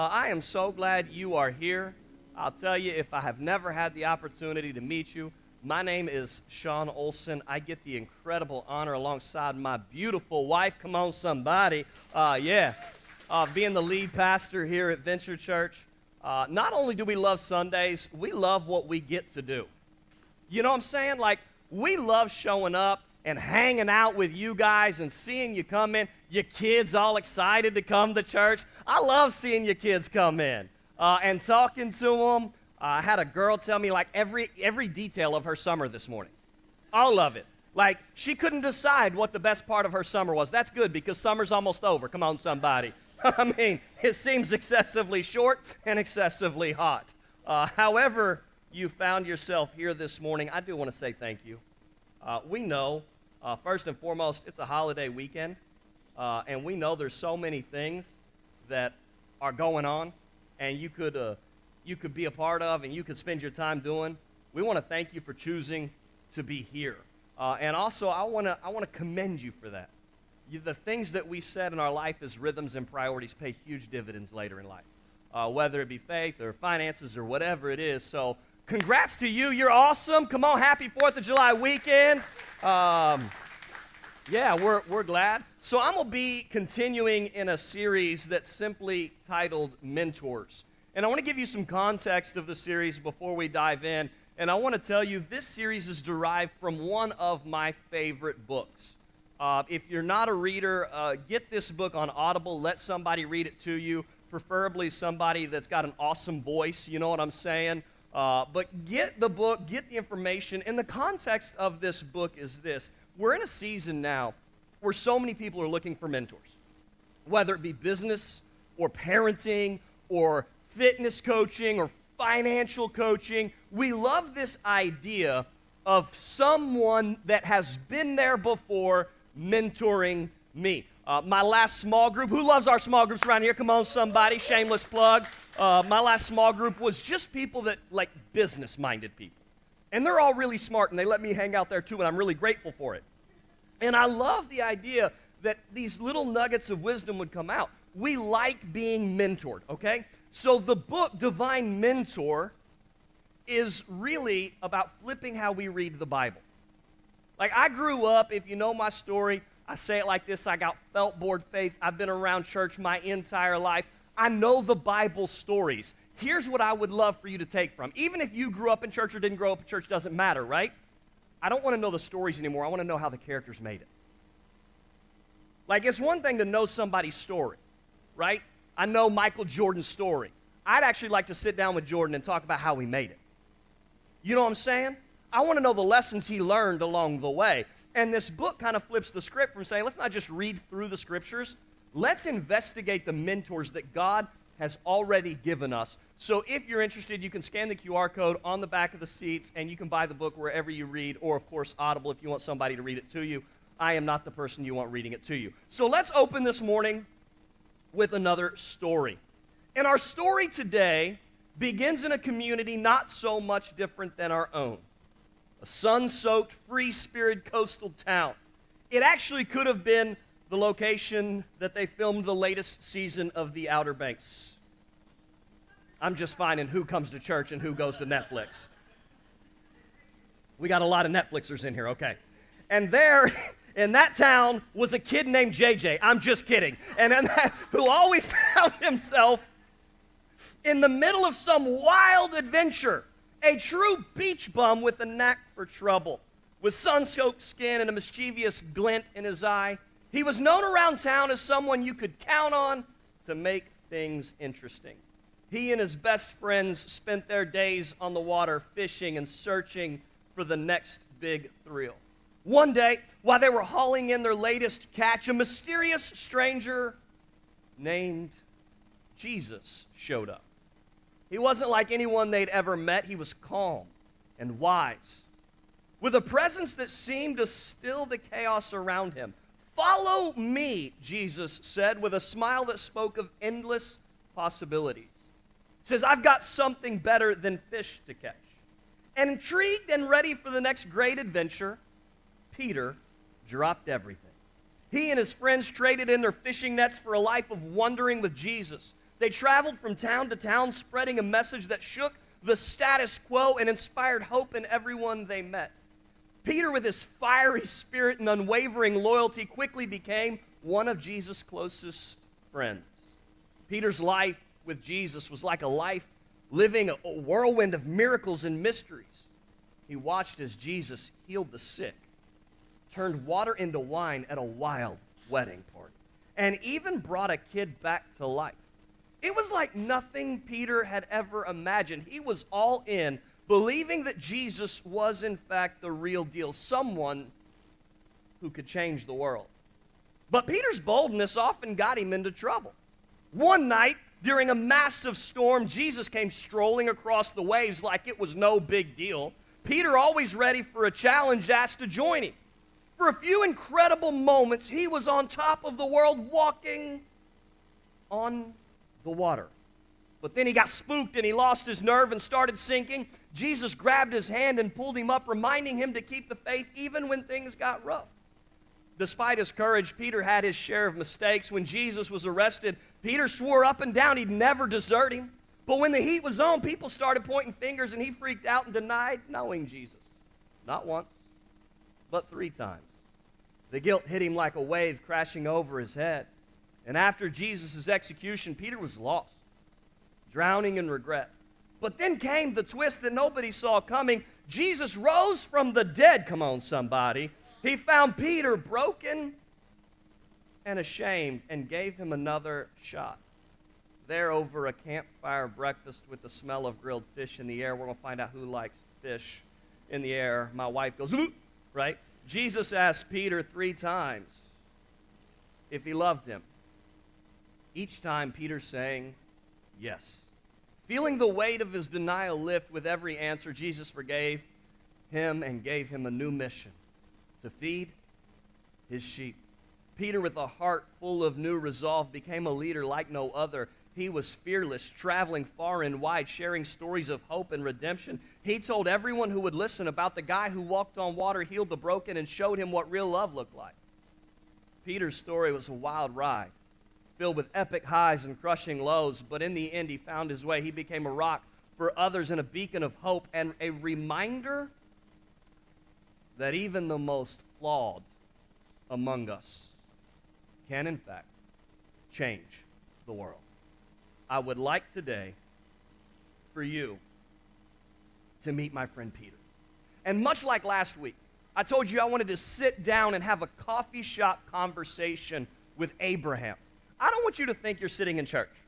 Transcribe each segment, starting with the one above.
I am so glad you are here. I'll tell you, if I have never had the opportunity to meet you, my name is Sean Olson. I get the incredible honor alongside my beautiful wife, come on somebody, being the lead pastor here at Venture Church. Not only do we love Sundays, we love what we get to do. You know what I'm saying? Like, we love showing up and hanging out with you guys and seeing you come in. Your kids all excited to come to church. I love seeing your kids come in and talking to them. I had a girl tell me like every detail of her summer this morning. All of it. Like, she couldn't decide what the best part of her summer was. That's good because summer's almost over. Come on, somebody. I mean, it seems excessively short and excessively hot. However you found yourself here this morning, I do want to say thank you. We know, first and foremost, it's a holiday weekend, and we know there's so many things that are going on, and you could be a part of, and you could spend your time doing. We want to thank you for choosing to be here, and also I want to commend you for that. The things that we said in our life as rhythms and priorities pay huge dividends later in life, whether it be faith or finances or whatever it is. So congrats to you. You're awesome. Come on, happy 4th of July weekend. We're glad. So I'm going to be continuing in a series that's simply titled Mentors. And I want to give you some context of the series before we dive in. And I want to tell you this series is derived from one of my favorite books. If you're not a reader, get this book on Audible. Let somebody read it to you, preferably somebody that's got an awesome voice. You know what I'm saying? But get the book, get the information. And the context of this book is this. We're in a season now where so many people are looking for mentors, whether it be business or parenting or fitness coaching or financial coaching. We love this idea of someone that has been there before mentoring me. My last small group, who loves our small groups around here? Come on, somebody, shameless plug. My last small group was just people that, like, business-minded people. And they're all really smart, and they let me hang out there too, and I'm really grateful for it. And I love the idea that these little nuggets of wisdom would come out. We like being mentored, okay? So the book, Divine Mentor, is really about flipping how we read the Bible. Like, I grew up, if you know my story, I say it like this, I got felt board faith. I've been around church my entire life. I know the Bible stories. Here's what I would love for you to take from. Even if you grew up in church or didn't grow up in church, doesn't matter, right? I don't want to know the stories anymore. I want to know how the characters made it. Like, it's one thing to know somebody's story, right? I know Michael Jordan's story. I'd actually like to sit down with Jordan and talk about how he made it. You know what I'm saying? I want to know the lessons he learned along the way. And this book kind of flips the script from saying, let's not just read through the scriptures. Let's investigate the mentors that God has already given us. So if you're interested, you can scan the QR code on the back of the seats, and you can buy the book wherever you read, or, of course, Audible if you want somebody to read it to you. I am not the person you want reading it to you. So let's open this morning with another story. And our story today begins in a community not so much different than our own. A sun-soaked, free-spirited coastal town. It actually could have been the location that they filmed the latest season of The Outer Banks. I'm just finding who comes to church and who goes to Netflix. We got a lot of Netflixers in here, okay. And there, in that town, was a kid named JJ. I'm just kidding. And who always found himself in the middle of some wild adventure. A true beach bum with a knack for trouble. With sun-soaked skin and a mischievous glint in his eye, he was known around town as someone you could count on to make things interesting. He and his best friends spent their days on the water fishing and searching for the next big thrill. One day, while they were hauling in their latest catch, a mysterious stranger named Jesus showed up. He wasn't like anyone they'd ever met. He was calm and wise, with a presence that seemed to still the chaos around him. "Follow me," Jesus said, with a smile that spoke of endless possibilities. He says, "I've got something better than fish to catch." And intrigued and ready for the next great adventure, Peter dropped everything. He and his friends traded in their fishing nets for a life of wandering with Jesus. They traveled from town to town, spreading a message that shook the status quo and inspired hope in everyone they met. Peter, with his fiery spirit and unwavering loyalty, quickly became one of Jesus' closest friends. Peter's life with Jesus was like a life living a whirlwind of miracles and mysteries. He watched as Jesus healed the sick, turned water into wine at a wild wedding party, and even brought a kid back to life. It was like nothing Peter had ever imagined. He was all in, believing that Jesus was in fact the real deal, someone who could change the world. But Peter's boldness often got him into trouble. One night, during a massive storm, Jesus came strolling across the waves like it was no big deal. Peter, always ready for a challenge, asked to join him. For a few incredible moments, he was on top of the world walking on the water. But then he got spooked and he lost his nerve and started sinking. Jesus grabbed his hand and pulled him up, reminding him to keep the faith even when things got rough. Despite his courage, Peter had his share of mistakes. When Jesus was arrested, Peter swore up and down he'd never desert him. But when the heat was on, people started pointing fingers and he freaked out and denied knowing Jesus. Not once, but 3 times. The guilt hit him like a wave crashing over his head. And after Jesus' execution, Peter was lost, drowning in regret. But then came the twist that nobody saw coming. Jesus rose from the dead. Come on, somebody. He found Peter broken and ashamed and gave him another shot. There, over a campfire breakfast with the smell of grilled fish in the air, we're going to find out who likes fish in the air. My wife goes, "Ooh," right? Jesus asked Peter 3 times if he loved him. Each time, Peter saying yes. Feeling the weight of his denial lift with every answer, Jesus forgave him and gave him a new mission: to feed his sheep. Peter, with a heart full of new resolve, became a leader like no other. He was fearless, traveling far and wide, sharing stories of hope and redemption. He told everyone who would listen about the guy who walked on water, healed the broken, and showed him what real love looked like. Peter's story was a wild ride, filled with epic highs and crushing lows, but in the end, he found his way. He became a rock for others and a beacon of hope and a reminder that even the most flawed among us can, in fact, change the world. I would like today for you to meet my friend Peter. And much like last week, I told you I wanted to sit down and have a coffee shop conversation with Abraham. I don't want you to think you're sitting in church.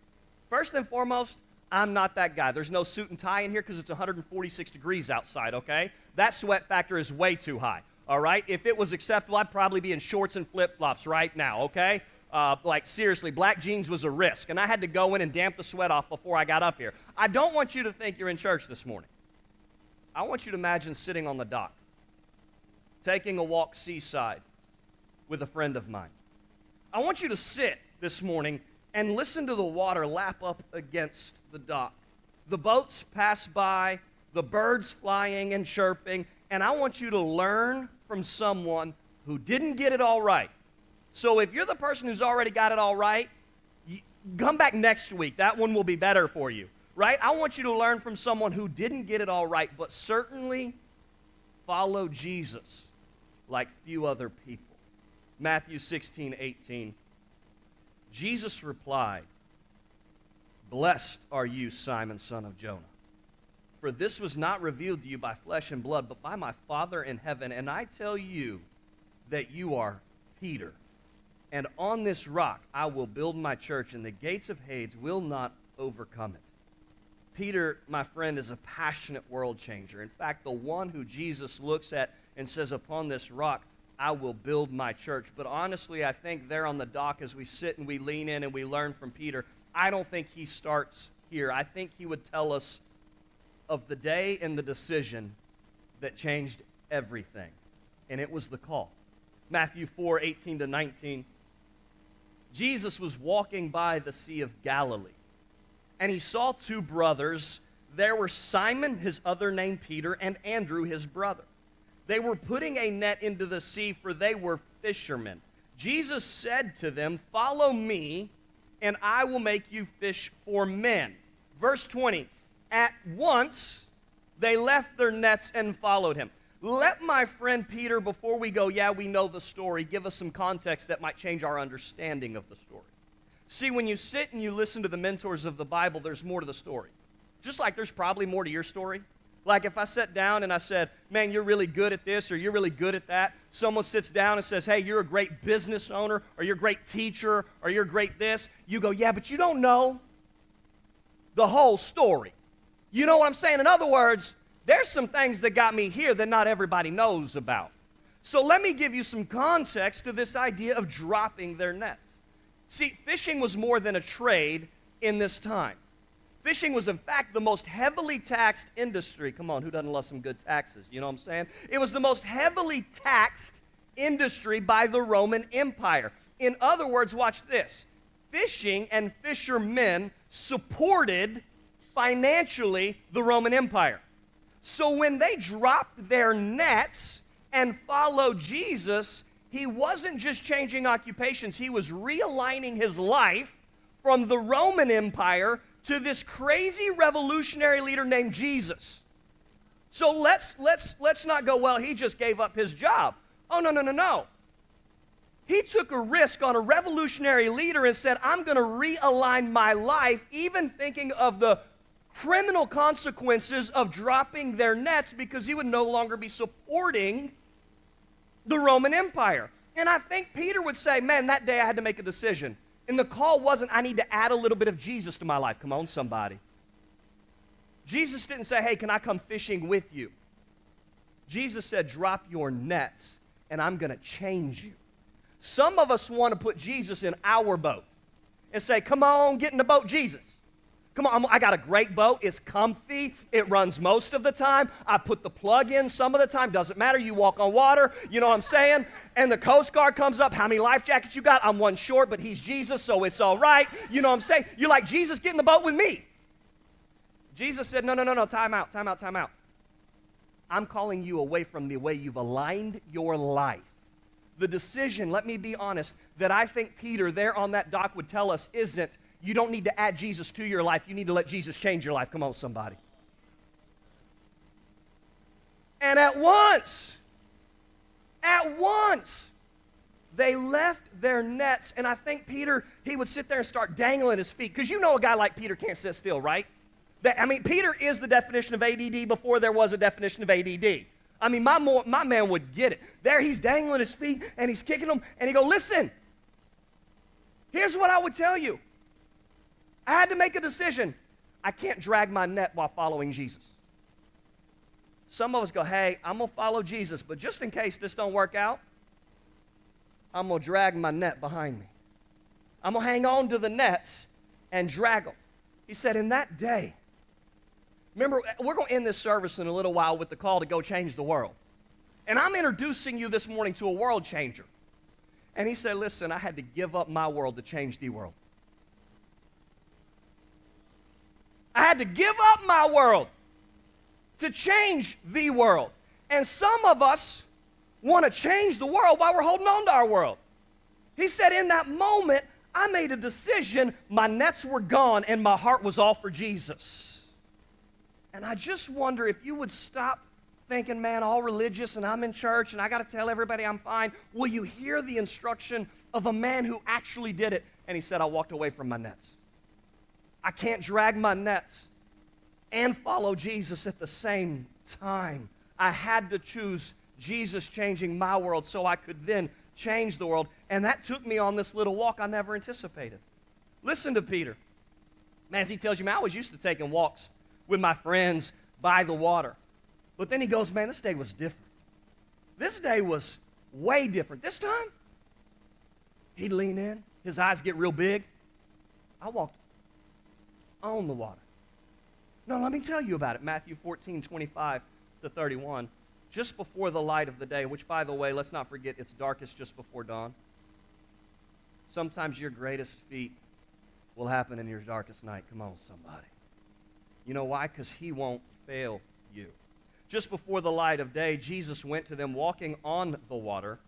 First and foremost, I'm not that guy. There's no suit and tie in here because it's 146 degrees outside, okay? That sweat factor is way too high, all right? If it was acceptable, I'd probably be in shorts and flip-flops right now, okay? Like, seriously, black jeans was a risk, and I had to go in and damp the sweat off before I got up here. I don't want you to think you're in church this morning. I want you to imagine sitting on the dock, taking a walk seaside with a friend of mine. I want you to sit this morning and listen to the water lap up against the dock. The boats pass by, the birds flying and chirping, and I want you to learn from someone who didn't get it all right. So if you're the person who's already got it all right, come back next week. That one will be better for you, right? I want you to learn from someone who didn't get it all right, but certainly follow Jesus like few other people. Matthew 16:18. Jesus replied, "Blessed are you, Simon, son of Jonah, for this was not revealed to you by flesh and blood, but by my Father in heaven. And I tell you that you are Peter, and on this rock I will build my church, and the gates of Hades will not overcome it." Peter, my friend, is a passionate world changer. In fact, the one who Jesus looks at and says, "Upon this rock I will build my church." But honestly, I think there on the dock as we sit and we lean in and we learn from Peter, I don't think he starts here. I think he would tell us of the day and the decision that changed everything, and it was the call. Matthew 4:18-19. Jesus was walking by the Sea of Galilee, and he saw 2 brothers. There were Simon, his other name Peter, and Andrew, his brother. They were putting a net into the sea, for they were fishermen. Jesus said to them, "Follow me, and I will make you fish for men. Verse 20, at once they left their nets and followed him. Let my friend Peter, before we go, we know the story, give us some context that might change our understanding of the story. See, when you sit and you listen to the mentors of the Bible, there's more to the story. Just like there's probably more to your story. Like if I sat down and I said, man, you're really good at this or you're really good at that. Someone sits down and says, hey, you're a great business owner or you're a great teacher or you're great this. You go, yeah, but you don't know the whole story. You know what I'm saying? In other words, there's some things that got me here that not everybody knows about. So let me give you some context to this idea of dropping their nets. See, fishing was more than a trade in this time. Fishing was, in fact, the most heavily taxed industry. Come on, who doesn't love some good taxes? You know what I'm saying? It was the most heavily taxed industry by the Roman Empire. In other words, watch this. Fishing and fishermen supported financially the Roman Empire. So when they dropped their nets and followed Jesus, he wasn't just changing occupations, he was realigning his life from the Roman Empire to this crazy revolutionary leader named Jesus. So let's not go, well, he just gave up his job. Oh, no. He took a risk on a revolutionary leader and said, I'm going to realign my life, even thinking of the criminal consequences of dropping their nets because he would no longer be supporting the Roman Empire. And I think Peter would say, man, that day I had to make a decision. And the call wasn't, I need to add a little bit of Jesus to my life. Come on, somebody. Jesus didn't say, hey, can I come fishing with you? Jesus said, drop your nets, and I'm going to change you. Some of us want to put Jesus in our boat and say, come on, get in the boat, Jesus. Come on, I got a great boat. It's comfy. It runs most of the time. I put the plug in some of the time. Doesn't matter. You walk on water. You know what I'm saying? And the Coast Guard comes up. How many life jackets you got? I'm one short, but he's Jesus, so it's all right. You know what I'm saying? You're like, Jesus, get in the boat with me. Jesus said, no. Time out. I'm calling you away from the way you've aligned your life. The decision, let me be honest, that I think Peter there on that dock would tell us isn't, you don't need to add Jesus to your life. You need to let Jesus change your life. Come on, somebody. And at once, they left their nets. And I think Peter, he would sit there and start dangling his feet. Because you know a guy like Peter can't sit still, right? Peter is the definition of ADD before there was a definition of ADD. My man would get it. There he's dangling his feet and he's kicking them. And he go, listen, here's what I would tell you. I had to make a decision. I can't drag my net while following Jesus. Some of us go, hey, I'm going to follow Jesus, but just in case this don't work out, I'm going to drag my net behind me. I'm going to hang on to the nets and drag them. He said, in that day, remember, we're going to end this service in a little while with the call to go change the world. And I'm introducing you this morning to a world changer. And he said, listen, I had to give up my world to change the world. I had to give up my world to change the world. And some of us want to change the world while we're holding on to our world. He said, in that moment, I made a decision. My nets were gone, and my heart was all for Jesus. And I just wonder if you would stop thinking, man, all religious, and I'm in church, and I got to tell everybody I'm fine. Will you hear the instruction of a man who actually did it? And he said, I walked away from my nets. I can't drag my nets and follow Jesus at the same time. I had to choose Jesus changing my world so I could then change the world. And that took me on this little walk I never anticipated. Listen to Peter. Man, as he tells you, man, I was used to taking walks with my friends by the water. But then he goes, man, this day was different. This day was way different. This time, he'd lean in. His eyes get real big. I walked on the water. No, let me tell you about it. Matthew 14:25-31. Just before the light of the day, which, by the way, let's not forget, it's darkest just before dawn. Sometimes your greatest feat will happen in your darkest night. Come on, somebody. You know why? Because he won't fail you. Just before the light of day, Jesus went to them walking on the water.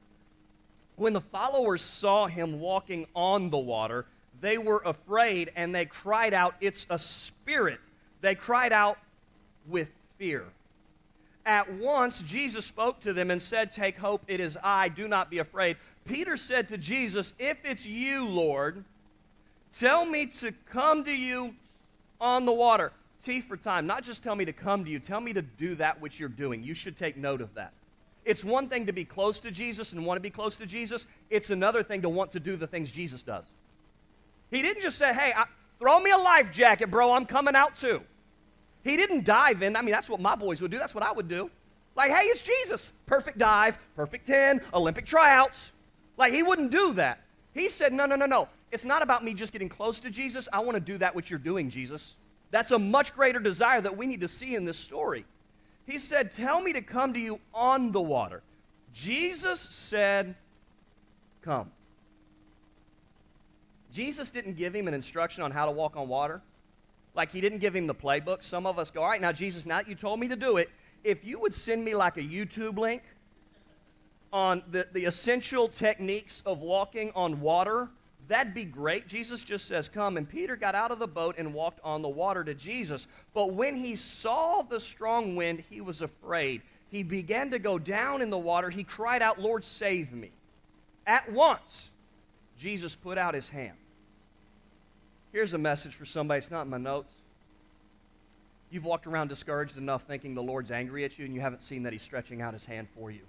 When the followers saw him walking on the water, they were afraid and they cried out, "It's a spirit." They cried out with fear. At once, Jesus spoke to them and said, "Take hope, it is I, do not be afraid." Peter said to Jesus, "If it's you, Lord, tell me to come to you on the water." T for time, not just tell me to come to you, tell me to do that which you're doing. You should take note of that. It's one thing to be close to Jesus and want to be close to Jesus. It's another thing to want to do the things Jesus does. He didn't just say, "Hey, throw me a life jacket, bro, I'm coming out too." He didn't dive in. I mean, that's what my boys would do. That's what I would do. Like, hey, it's Jesus. Perfect dive, perfect 10, Olympic tryouts. Like, he wouldn't do that. He said, no. It's not about me just getting close to Jesus. I want to do that which you're doing, Jesus. That's a much greater desire that we need to see in this story. He said, "Tell me to come to you on the water." Jesus said, "Come." Jesus didn't give him an instruction on how to walk on water. Like, he didn't give him the playbook. Some of us go, "All right, now, Jesus, now that you told me to do it, if you would send me like a YouTube link on the essential techniques of walking on water, that'd be great." Jesus just says, "Come." And Peter got out of the boat and walked on the water to Jesus. But when he saw the strong wind, he was afraid. He began to go down in the water. He cried out, "Lord, save me." At once, Jesus put out his hand. Here's a message for somebody. It's not in my notes. You've walked around discouraged enough thinking the Lord's angry at you, and you haven't seen that he's stretching out his hand for you.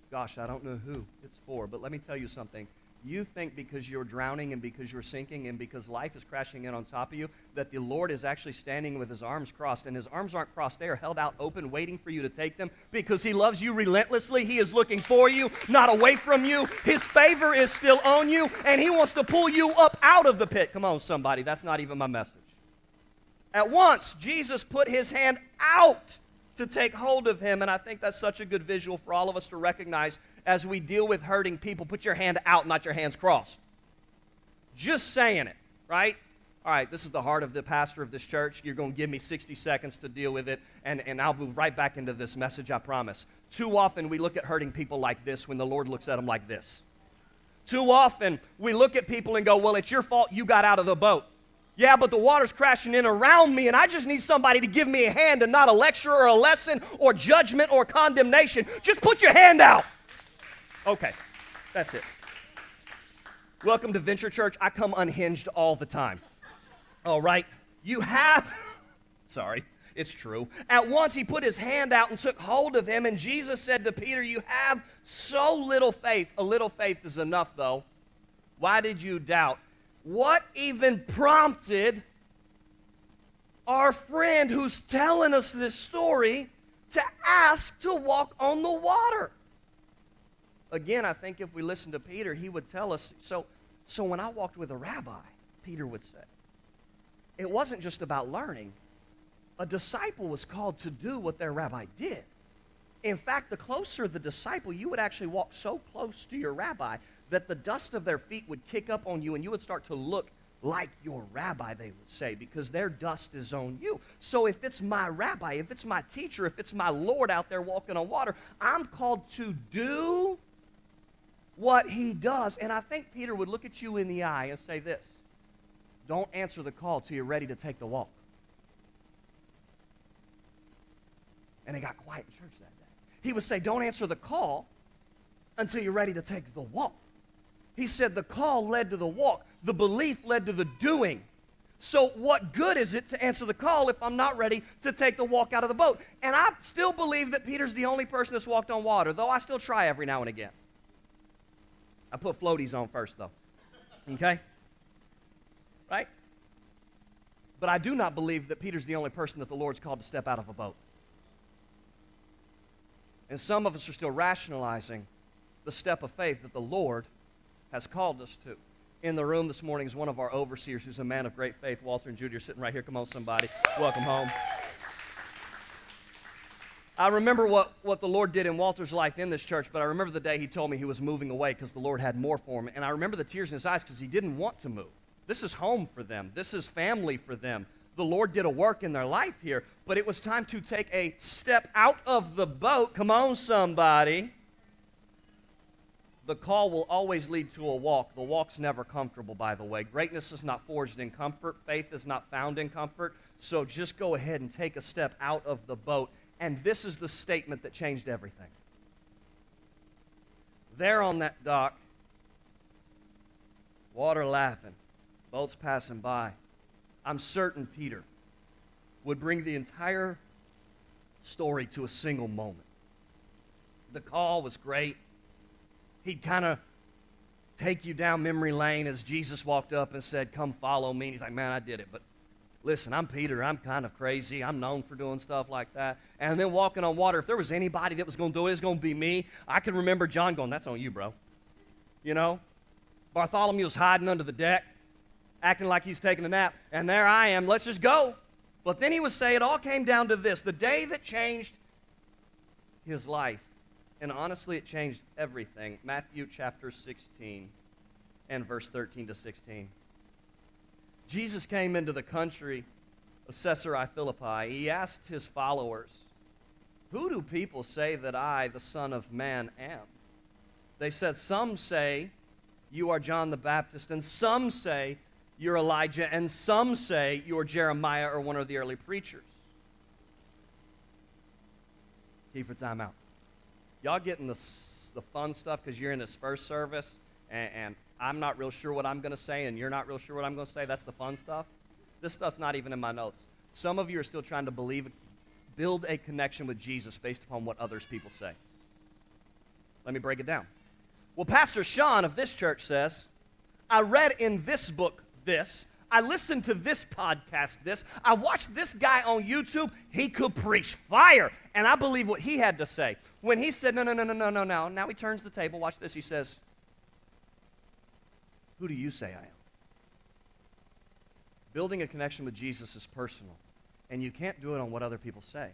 Gosh, I don't know who it's for, but let me tell you something. You think because you're drowning and because you're sinking and because life is crashing in on top of you that the Lord is actually standing with his arms crossed, and his arms aren't crossed. They are held out open, waiting for you to take them because he loves you relentlessly. He is looking for you, not away from you. His favor is still on you, and he wants to pull you up out of the pit. Come on, somebody. That's not even my message. At once, Jesus put his hand out to take hold of him, and I think that's such a good visual for all of us to recognize as we deal with hurting people. Put your hand out, not your hands crossed. Just saying it, right? All right, this is the heart of the pastor of this church. You're going to give me 60 seconds to deal with it, and I'll move right back into this message, I promise. Too often we look at hurting people like this when the Lord looks at them like this. Too often we look at people and go, "Well, it's your fault you got out of the boat." Yeah, but the water's crashing in around me, and I just need somebody to give me a hand and not a lecture or a lesson or judgment or condemnation. Just put your hand out. Okay, that's it. Welcome to Venture Church. I come unhinged all the time. All right, you have, sorry, it's true. At once he put his hand out and took hold of him, and Jesus said to Peter, "You have so little faith." A little faith is enough, though. Why did you doubt? What even prompted our friend who's telling us this story to ask to walk on the water? Again, I think if we listen to Peter, he would tell us, so when I walked with a rabbi, Peter would say, it wasn't just about learning. A disciple was called to do what their rabbi did. In fact, the closer the disciple, you would actually walk so close to your rabbi that the dust of their feet would kick up on you and you would start to look like your rabbi, they would say, because their dust is on you. So if it's my rabbi, if it's my teacher, if it's my Lord out there walking on water, I'm called to do what he does. And I think Peter would look at you in the eye and say this: don't answer the call till you're ready to take the walk. And it got quiet in church that day. He would say, don't answer the call until you're ready to take the walk. He said the call led to the walk. The belief led to the doing. So what good is it to answer the call if I'm not ready to take the walk out of the boat? And I still believe that Peter's the only person that's walked on water, though I still try every now and again. I put floaties on first, though. Okay? Right? But I do not believe that Peter's the only person that the Lord's called to step out of a boat. And some of us are still rationalizing the step of faith that the Lord has called us to. In the room this morning is one of our overseers who's a man of great faith. Walter and Judy are sitting right here. Come on, somebody. Welcome home. I remember what the Lord did in Walter's life in this church, but I remember the day he told me he was moving away because the Lord had more for him. And I remember the tears in his eyes because he didn't want to move. This is home for them. This is family for them. The Lord did a work in their life here, but it was time to take a step out of the boat. Come on, somebody. The call will always lead to a walk. The walk's never comfortable, by the way. Greatness is not forged in comfort. Faith is not found in comfort. So just go ahead and take a step out of the boat. And this is the statement that changed everything. There on that dock, water lapping, boats passing by, I'm certain Peter would bring the entire story to a single moment. The call was great. He'd kind of take you down memory lane as Jesus walked up and said, come follow me. And he's like, man, I did it. But listen, I'm Peter. I'm kind of crazy. I'm known for doing stuff like that. And then walking on water, if there was anybody that was going to do it, it's going to be me. I can remember John going, that's on you, bro. You know? Bartholomew was hiding under the deck, acting like he's taking a nap. And there I am. Let's just go. But then he would say it all came down to this, the day that changed his life. And honestly, it changed everything. Matthew chapter 16 and verse 13 to 16. Jesus came into the country of Caesarea Philippi. He asked his followers, who do people say that I, the Son of Man, am? They said, some say you are John the Baptist, and some say you're Elijah, and some say you're Jeremiah or one of the early preachers. Key for time out. Y'all getting the fun stuff because you're in this first service, and I'm not real sure what I'm going to say, and you're not real sure what I'm going to say. That's the fun stuff. This stuff's not even in my notes. Some of you are still trying to build a connection with Jesus based upon what others people say. Let me break it down. Well, Pastor Sean of this church says, I read in this book this. I listened to this podcast this. I watched this guy on YouTube. He could preach fire. And I believe what he had to say. When he said, no. Now he turns the table. Watch this. He says, who do you say I am? Building a connection with Jesus is personal. And you can't do it on what other people say.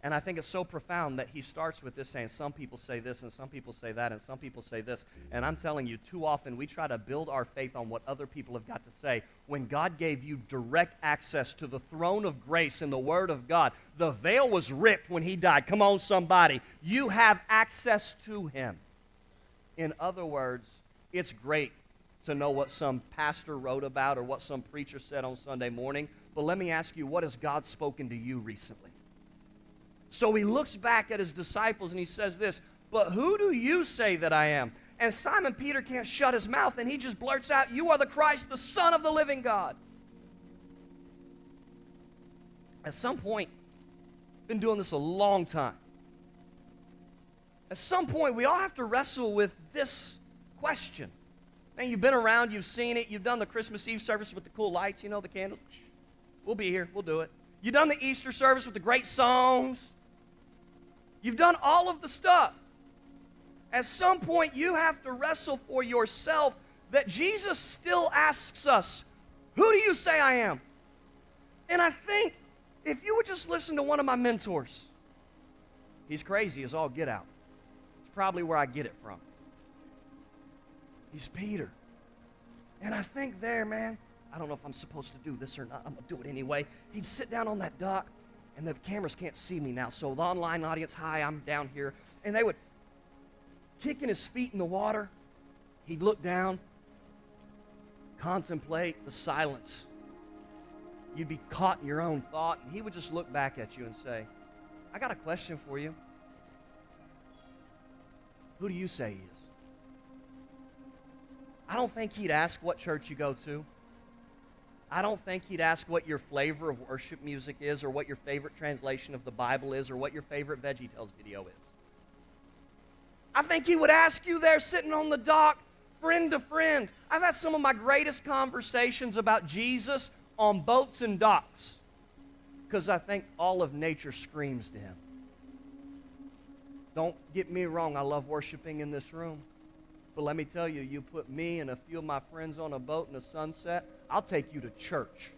And I think it's so profound that he starts with this saying, some people say this, and some people say that, and some people say this. And I'm telling you, too often we try to build our faith on what other people have got to say. When God gave you direct access to the throne of grace in the Word of God, the veil was ripped when he died. Come on, somebody. You have access to him. In other words, it's great to know what some pastor wrote about or what some preacher said on Sunday morning. But let me ask you, what has God spoken to you recently? So he looks back at his disciples and he says this, but who do you say that I am? And Simon Peter can't shut his mouth and he just blurts out, you are the Christ, the Son of the living God. At some point, been doing this a long time. At some point, we all have to wrestle with this question. Man, you've been around, you've seen it, you've done the Christmas Eve service with the cool lights, you know, the candles. We'll be here, we'll do it. You've done the Easter service with the great songs. You've done all of the stuff. At some point, you have to wrestle for yourself that Jesus still asks us, who do you say I am? And I think if you would just listen to one of my mentors, he's crazy as all get out. It's probably where I get it from. He's Peter. And I think there, man, I don't know if I'm supposed to do this or not. I'm going to do it anyway. He'd sit down on that dock, and the cameras can't see me now. So the online audience, hi, I'm down here. And they would, kicking his feet in the water, he'd look down, contemplate the silence. You'd be caught in your own thought, and he would just look back at you and say, I got a question for you. Who do you say he is? I don't think he'd ask what church you go to. I don't think he'd ask what your flavor of worship music is or what your favorite translation of the Bible is or what your favorite VeggieTales video is. I think he would ask you there sitting on the dock, friend to friend. I've had some of my greatest conversations about Jesus on boats and docks because I think all of nature screams to him. Don't get me wrong, I love worshiping in this room. But let me tell you, you put me and a few of my friends on a boat in the sunset, I'll take you to church.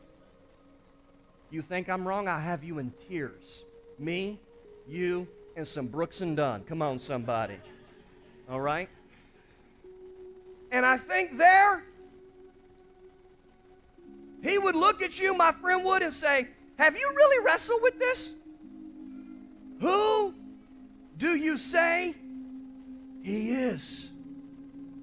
You think I'm wrong? I'll have you in tears. Me, you, and some Brooks and Dunn. Come on, somebody. All right? And I think there, he would look at you, my friend would, and say, have you really wrestled with this? Who do you say he is?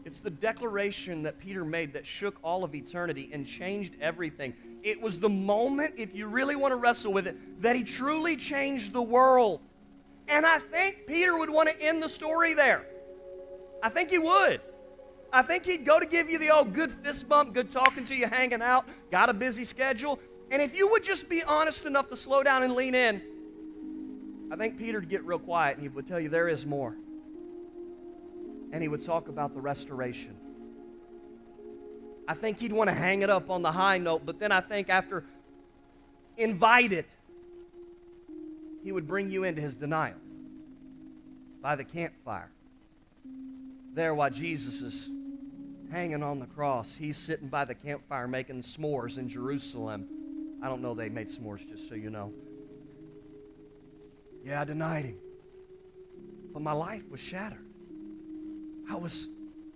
It's the declaration that Peter made that shook all of eternity and changed everything. It was the moment, if you really want to wrestle with it, that he truly changed the world. And I think Peter would want to end the story there. I think he would. I think he'd go to give you the old good fist bump, good talking to you, hanging out, got a busy schedule. And if you would just be honest enough to slow down and lean in, I think Peter would get real quiet and he would tell you there is more. And he would talk about the restoration. I think he'd want to hang it up on the high note, but then I think after invited, he would bring you into his denial by the campfire. There while Jesus is hanging on the cross, he's sitting by the campfire making s'mores in Jerusalem. I don't know they made s'mores, just so you know. Yeah, I denied him. But my life was shattered. I was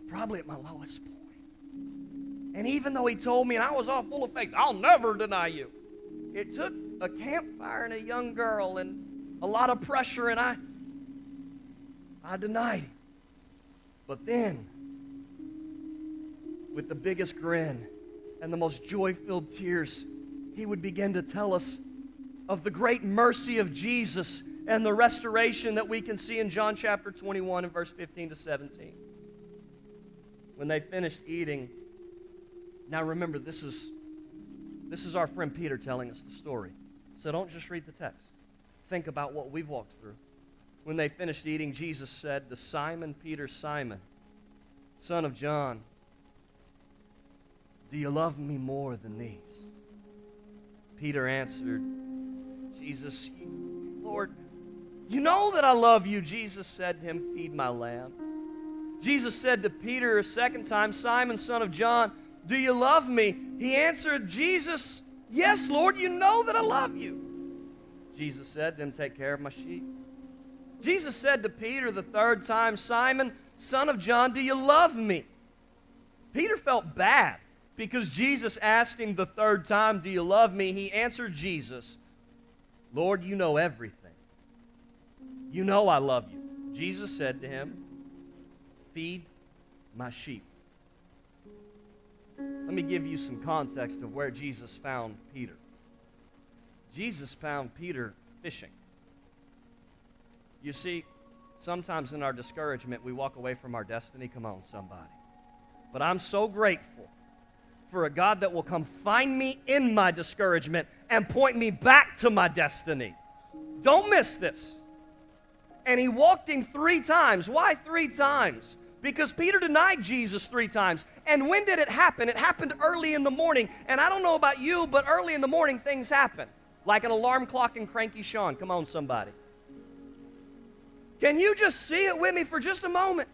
probably at my lowest point. And even though he told me, and I was all full of faith, I'll never deny you. It took a campfire and a young girl and a lot of pressure, and I denied him. But then, with the biggest grin and the most joy-filled tears, he would begin to tell us of the great mercy of Jesus and the restoration that we can see in John chapter 21 and verse 15 to 17. When they finished eating, now remember, this is our friend Peter telling us the story. So don't just read the text. Think about what we've walked through. When they finished eating, Jesus said to Simon Peter, Simon, son of John, do you love me more than these? Peter answered, Jesus, Lord, you know that I love you. Jesus said to him, feed my lambs. Jesus said to Peter a second time, Simon, son of John, do you love me? He answered, Jesus, yes, Lord, you know that I love you. Jesus said to him, take care of my sheep. Jesus said to Peter the third time, Simon, son of John, do you love me? Peter felt bad because Jesus asked him the third time, do you love me? He answered Jesus, Lord, you know everything. You know I love you. Jesus said to him, feed my sheep. Let me give you some context of where Jesus found Peter. Jesus found Peter fishing. You see, sometimes in our discouragement, we walk away from our destiny. Come on, somebody. But I'm so grateful for a God that will come find me in my discouragement and point me back to my destiny. Don't miss this. And he walked him 3 times. Why 3 times? Because Peter denied Jesus 3 times. And when did it happen? It happened early in the morning. And I don't know about you, but early in the morning things happen. Like an alarm clock in Cranky Sean. Come on, somebody. Can you just see it with me for just a moment?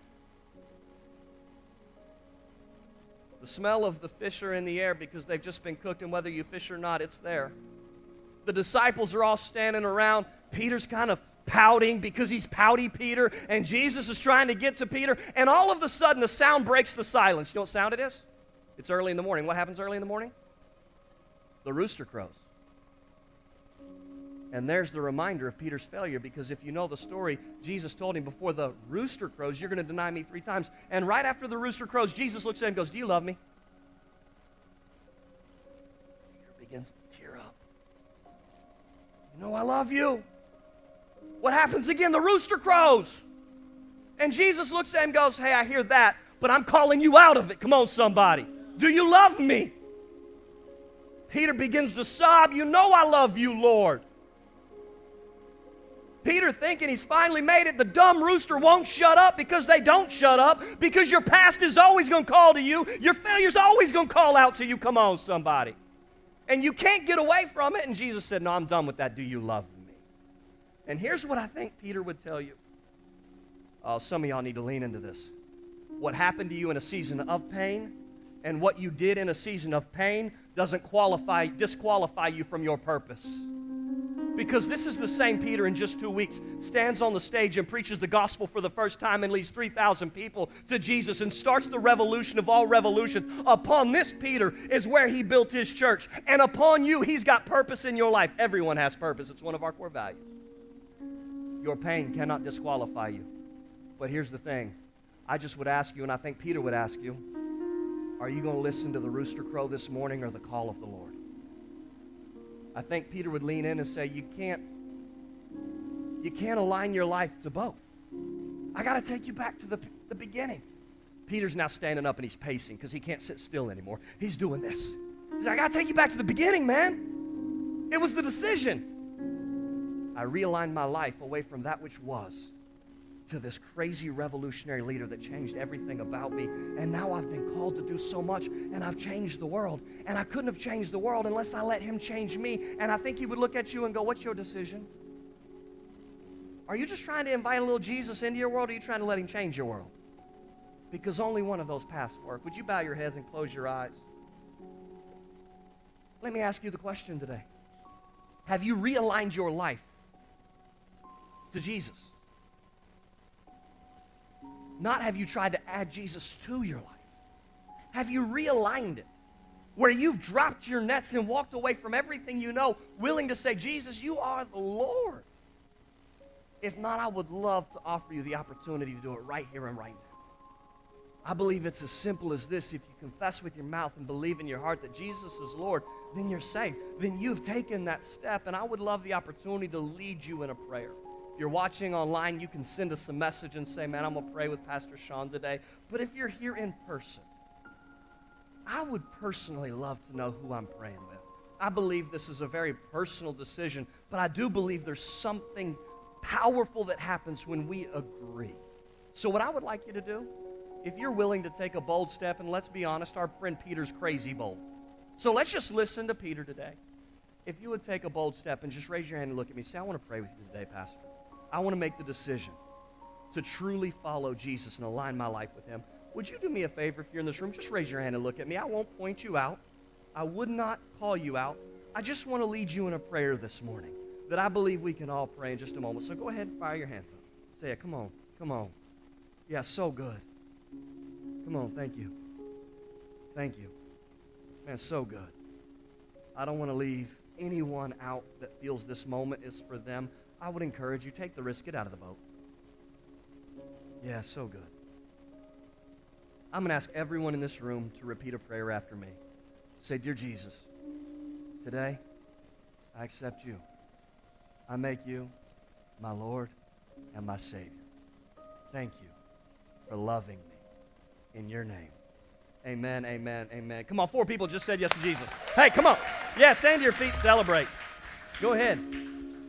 The smell of the fish are in the air because they've just been cooked, and whether you fish or not, it's there. The disciples are all standing around. Peter's kind of pouting because he's pouty Peter, and Jesus is trying to get to Peter, and all of a sudden the sound breaks the silence. You know what sound it is? It's early in the morning. What happens early in the morning? The rooster crows. And there's the reminder of Peter's failure, because if you know the story, Jesus told him, before the rooster crows, you're going to deny me 3 times. And right after the rooster crows, Jesus looks at him and goes, do you love me? Peter begins to tear up. You know I love you. What happens again? The rooster crows. And Jesus looks at him and goes, hey, I hear that, but I'm calling you out of it. Come on, somebody. Do you love me? Peter begins to sob. You know I love you, Lord. Peter, thinking he's finally made it, the dumb rooster won't shut up, because they don't shut up, because your past is always going to call to you. Your failure's always going to call out to you. Come on, somebody. And you can't get away from it. And Jesus said, no, I'm done with that. Do you love me? And here's what I think Peter would tell you. Oh, some of y'all need to lean into this. What happened to you in a season of pain and what you did in a season of pain doesn't disqualify you from your purpose. Because this is the same Peter in just 2 weeks stands on the stage and preaches the gospel for the first time and leads 3,000 people to Jesus and starts the revolution of all revolutions. Upon this Peter is where he built his church. And upon you, he's got purpose in your life. Everyone has purpose. It's one of our core values. Your pain cannot disqualify you. But here's the thing. I just would ask you, and I think Peter would ask you, are you going to listen to the rooster crow this morning or the call of the Lord? I think Peter would lean in and say, you can't align your life to both. I got to take you back to the beginning. Peter's now standing up and he's pacing because he can't sit still anymore. He's doing this. He's like, I got to take you back to the beginning, man. It was the decision. I realigned my life away from that which was to this crazy revolutionary leader that changed everything about me. And now I've been called to do so much, and I've changed the world. And I couldn't have changed the world unless I let him change me. And I think he would look at you and go, what's your decision? Are you just trying to invite a little Jesus into your world, or are you trying to let him change your world? Because only one of those paths work. Would you bow your heads and close your eyes? Let me ask you the question today. Have you realigned your life to Jesus? Not have you tried to add Jesus to your life. Have you realigned it? Where you've dropped your nets and walked away from everything you know, willing to say, Jesus, you are the Lord. If not, I would love to offer you the opportunity to do it right here and right now. I believe it's as simple as this. If you confess with your mouth and believe in your heart that Jesus is Lord, then you're saved. Then you've taken that step, and I would love the opportunity to lead you in a prayer. If you're watching online, you can send us a message and say, man, I'm going to pray with Pastor Sean today. But if you're here in person, I would personally love to know who I'm praying with. I believe this is a very personal decision, but I do believe there's something powerful that happens when we agree. So what I would like you to do, if you're willing to take a bold step, and let's be honest, our friend Peter's crazy bold. So let's just listen to Peter today. If you would take a bold step and just raise your hand and look at me, say, I want to pray with you today, Pastor. I want to make the decision to truly follow Jesus and align my life with him. Would you do me a favor if you're in this room? Just raise your hand and look at me. I won't point you out. I would not call you out. I just want to lead you in a prayer this morning that I believe we can all pray in just a moment. So go ahead and fire your hands up. Say it. Come on. Come on. Yeah, so good. Come on. Thank you. Thank you. Man, so good. I don't want to leave anyone out that feels this moment is for them. I would encourage you, take the risk, get out of the boat. Yeah, so good. I'm going to ask everyone in this room to repeat a prayer after me. Say, Dear Jesus, today I accept you. I make you my Lord and my Savior. Thank you for loving me in your name. Amen, amen, amen. Come on, 4 people just said yes to Jesus. Hey, come on. Yeah, stand to your feet, celebrate. Go ahead.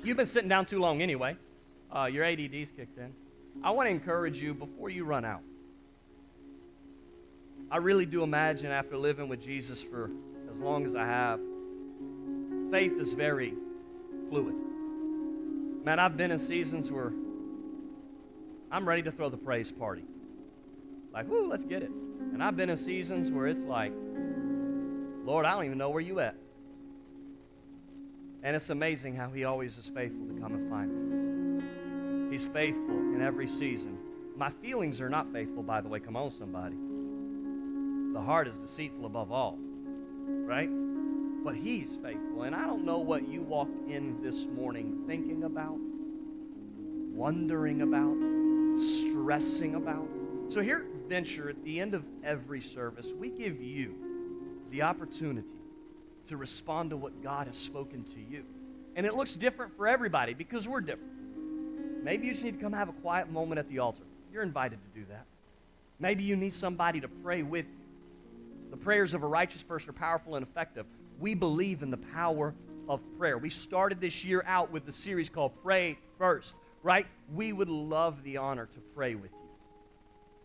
You've been sitting down too long anyway. Your ADD's kicked in. I want to encourage you before you run out. I really do imagine after living with Jesus for as long as I have, faith is very fluid. Man, I've been in seasons where I'm ready to throw the praise party. Like, woo, let's get it. And I've been in seasons where it's like, Lord, I don't even know where you at. And it's amazing how he always is faithful to come and find me. He's faithful in every season. My feelings are not faithful, by the way. Come on, somebody. The heart is deceitful above all, right? But he's faithful. And I don't know what you walked in this morning thinking about, wondering about, stressing about. So here at Venture, at the end of every service, we give you the opportunity to respond to what God has spoken to you. And it looks different for everybody because we're different. Maybe you just need to come have a quiet moment at the altar. You're invited to do that. Maybe you need somebody to pray with you. The prayers of a righteous person are powerful and effective. We believe in the power of prayer. We started this year out with the series called Pray First, right? We would love the honor to pray with you.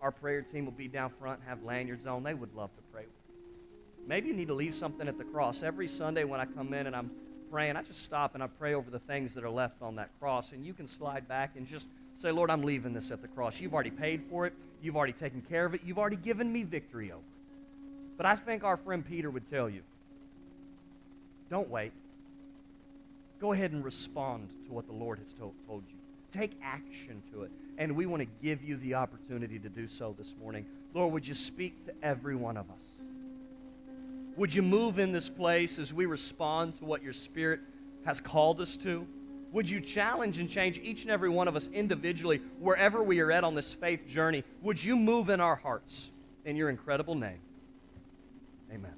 Our prayer team will be down front and have lanyards on. They would love to pray with you. Maybe you need to leave something at the cross. Every Sunday when I come in and I'm praying, I just stop and I pray over the things that are left on that cross. And you can slide back and just say, Lord, I'm leaving this at the cross. You've already paid for it. You've already taken care of it. You've already given me victory over it. But I think our friend Peter would tell you, don't wait. Go ahead and respond to what the Lord has told you. Take action to it. And we want to give you the opportunity to do so this morning. Lord, would you speak to every one of us? Would you move in this place as we respond to what your Spirit has called us to? Would you challenge and change each and every one of us individually, wherever we are at on this faith journey? Would you move in our hearts? In your incredible name, amen.